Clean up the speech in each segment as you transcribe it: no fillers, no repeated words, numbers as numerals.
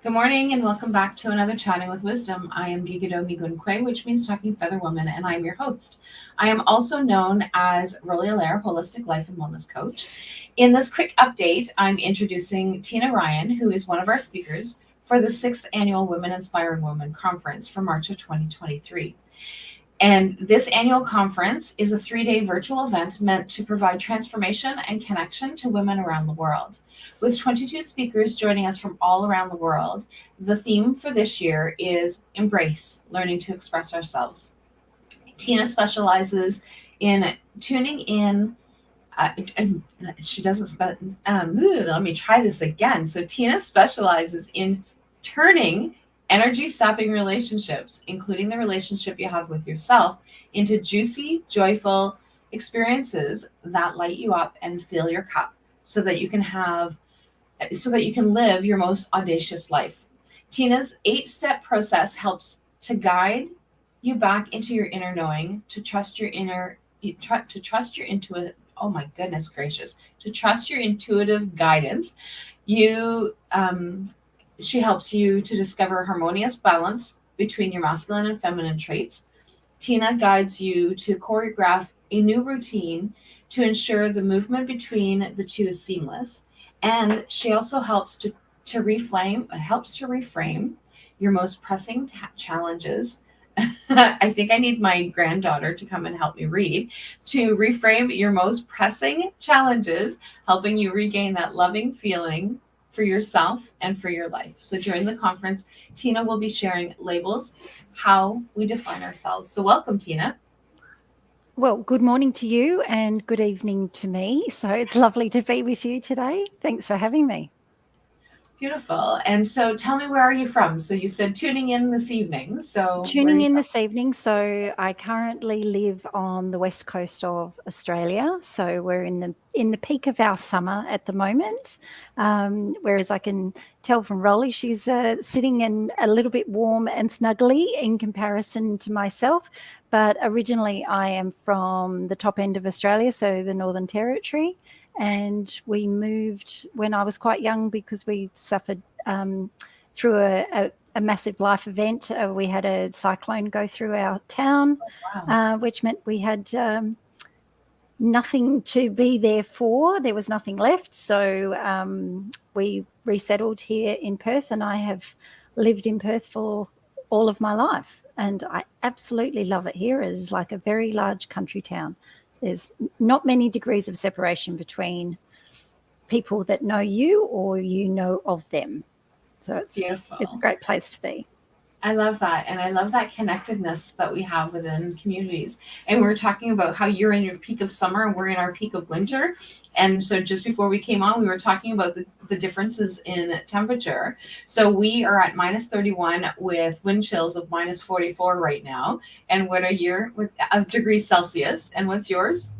Good morning and welcome back to another Chatting with Wisdom. I am Gigado Migunkwe, which means Talking Feather Woman, and I am your host. I am also known as Roly Alaire, Holistic Life and Wellness Coach. In this quick update, I'm introducing Teena Ryan, who is one of our speakers for the 6th Annual Women Inspiring Women Conference for March of 2023. And this annual conference is a 3-day virtual event meant to provide transformation and connection to women around the world. With 22 speakers joining us from all around the world, the theme for this year is Embrace, Learning to Express Ourselves. Teena specializes in tuning in. She doesn't let me try this again. So Teena specializes in turning energy sapping relationships, including the relationship you have with yourself, into juicy, joyful experiences that light you up and fill your cup so that you can live your most audacious life. Teena's 8-step process helps to guide you back into your inner knowing, to trust your intuitive. Oh my goodness gracious! To trust your intuitive guidance. You She helps you to discover harmonious balance between your masculine and feminine traits. Teena guides you to choreograph a new routine to ensure the movement between the two is seamless. And she also helps to reframe your most pressing challenges. I think I need my granddaughter to come and help me read. To reframe your most pressing challenges, helping you regain that loving feeling for yourself and for your life. So during the conference, Teena will be sharing labels, how we define ourselves. So welcome, Teena. Well, good morning to you and good evening to me. So it's lovely to be with you today. Thanks for having me. Beautiful. And so tell me, where are you from? So you said tuning in this evening. So where are Tuning you in from? this evening. So I currently live on the west coast of Australia. So we're in the peak of our summer at the moment. Whereas I can tell from Rolly, she's sitting in a little bit warm and snuggly in comparison to myself. But originally, I am from the top end of Australia, so the Northern Territory, and we moved when I was quite young because we suffered through a massive life event. We had a cyclone go through our town, Wow. which meant we had nothing to be there for. There was nothing left. So we resettled here in Perth, and I have lived in Perth for all of my life. And I absolutely love it here. It is like a very large country town. There's not many degrees of separation between people that know you or you know of them. So it's a Beautiful. great place to be. I love that. And I love that connectedness that we have within communities. And we are talking about how you're in your peak of summer and we're in our peak of winter. And so just before we came on, we were talking about the differences in temperature. So we are at minus 31 with wind chills of minus 44 right now. And what are your with degrees Celsius? And what's yours?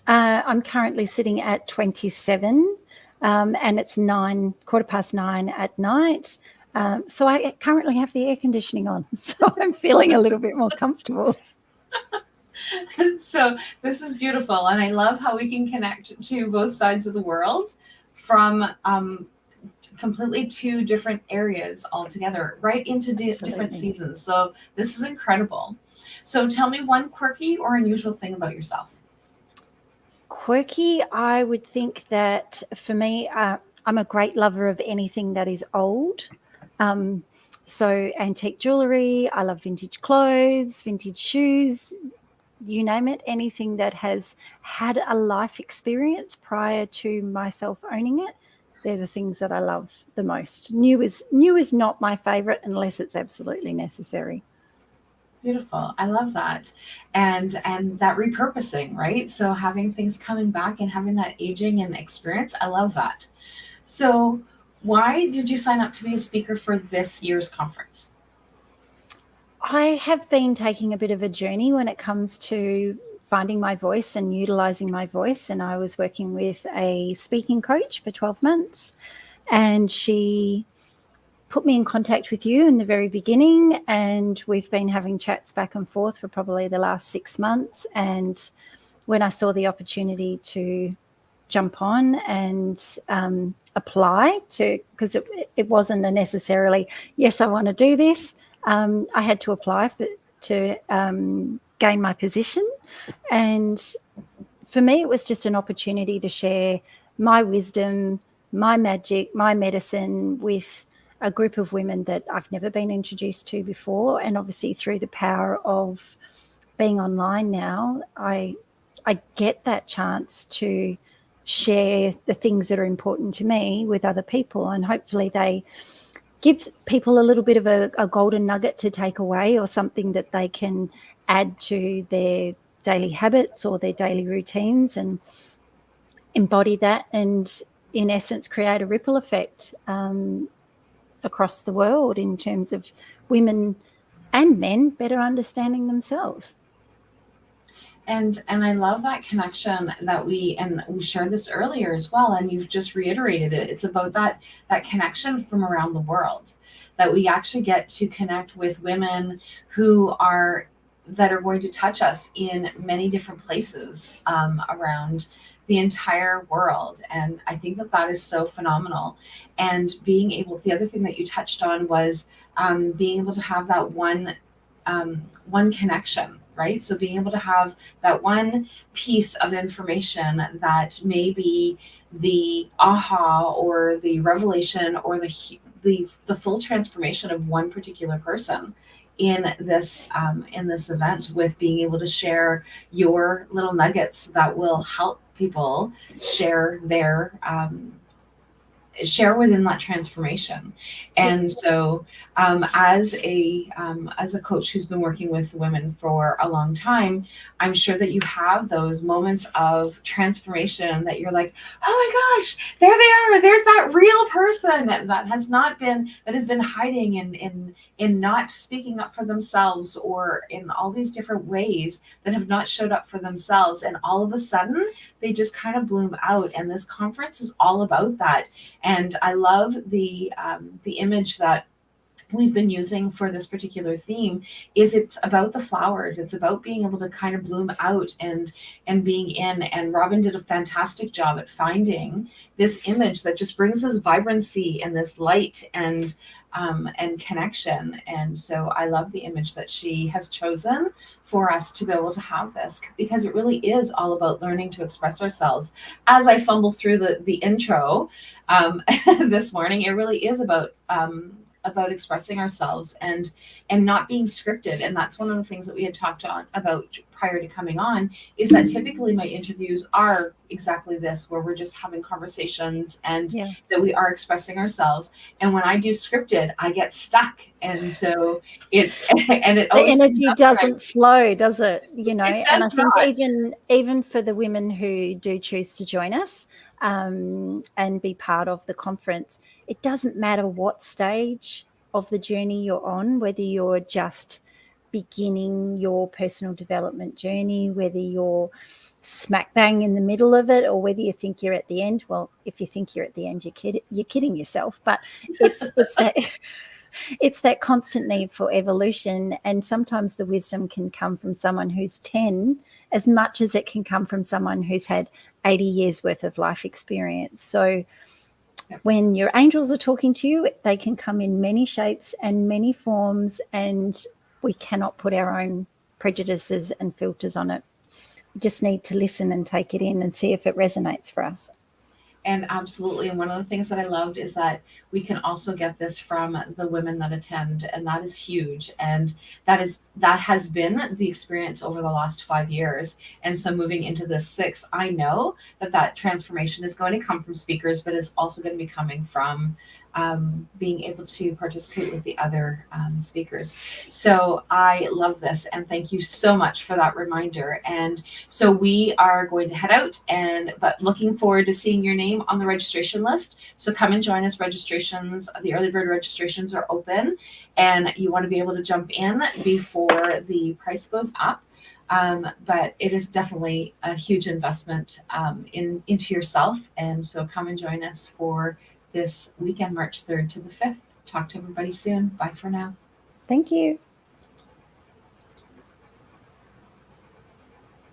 I'm currently sitting at 27, and it's 9, 9:15 at night. So I currently have the air conditioning on, so I'm feeling a little bit more comfortable. So this is beautiful. And I love how we can connect to both sides of the world from completely two different areas altogether, right into different Absolutely. seasons. So this is incredible. So tell me one quirky or unusual thing about yourself. Quirky, I would think that for me, I'm a great lover of anything that is old. Um, so antique jewelry, I love vintage clothes, vintage shoes, you name it, anything that has had a life experience prior to myself owning it. They're the things that I love the most. New is not my favorite unless it's absolutely necessary. Beautiful. I love that. And that repurposing, right? So having things coming back and having that aging and experience, I love that. So why did you sign up to be a speaker for this year's conference? I have been taking a bit of a journey when it comes to finding my voice and utilizing my voice. And I was working with a speaking coach for 12 months, and she put me in contact with you in the very beginning. And we've been having chats back and forth for probably the last 6 months. And when I saw the opportunity to jump on and apply to, because it wasn't a necessarily, yes, I want to do this. I had to apply to gain my position. And for me, it was just an opportunity to share my wisdom, my magic, my medicine with a group of women that I've never been introduced to before. And obviously through the power of being online now, I get that chance to share the things that are important to me with other people, and hopefully they give people a little bit of a golden nugget to take away, or something that they can add to their daily habits or their daily routines and embody that, and in essence create a ripple effect across the world in terms of women and men better understanding themselves. And I love that connection that we shared this earlier as well, and you've just reiterated it. It's about that connection from around the world, that we actually get to connect with women that are going to touch us in many different places around the entire world. And I think that is so phenomenal. And the other thing that you touched on was being able to have that one connection, right? So being able to have that one piece of information that may be the aha or the revelation or the full transformation of one particular person in this event, with being able to share your little nuggets that will help people share share within that transformation. And so as a coach who's been working with women for a long time, I'm sure that you have those moments of transformation that you're like, oh my gosh, there they are, there's that real person that has been hiding in not speaking up for themselves, or in all these different ways that have not showed up for themselves, and all of a sudden they just kind of bloom out. And this conference is all about that. And I love the image that we've been using for this particular theme. It's about the flowers. It's about being able to kind of bloom out and being in. And Robin did a fantastic job at finding this image that just brings this vibrancy and this light and connection. And so I love the image that she has chosen for us to be able to have this, because it really is all about learning to express ourselves. As I fumble through the intro this morning, it really is about expressing ourselves and not being scripted. And that's one of the things that we had talked about prior to coming on, is that typically my interviews are exactly this, where we're just having conversations and that we are expressing ourselves. And when I do scripted, I get stuck. And so it's and it the energy doesn't flow, does it? You know, and I think even for the women who do choose to join us and be part of the conference, it doesn't matter what stage of the journey you're on, whether you're just beginning your personal development journey, whether you're smack bang in the middle of it, or whether you think you're at the end. Well, if you think you're at the end, you're kidding yourself. But it's that constant need for evolution. And sometimes the wisdom can come from someone who's 10 as much as it can come from someone who's had 80 years worth of life experience. So when your angels are talking to you, they can come in many shapes and many forms, and we cannot put our own prejudices and filters on it. We just need to listen and take it in and see if it resonates for us. And absolutely. And one of the things that I loved is that we can also get this from the women that attend, and that is huge. And that has been the experience over the last 5 years. And so moving into this 6th, I know that transformation is going to come from speakers, but it's also going to be coming from being able to participate with the other speakers. So I love this, and thank you so much for that reminder. And so we are going to head out, but looking forward to seeing your name on the registration list. So come and join us. Registrations, the early bird registrations are open, and you want to be able to jump in before the price goes up. But it is definitely a huge investment into yourself. And so come and join us for this weekend, March 3rd to the 5th. Talk to everybody soon. Bye for now. Thank you.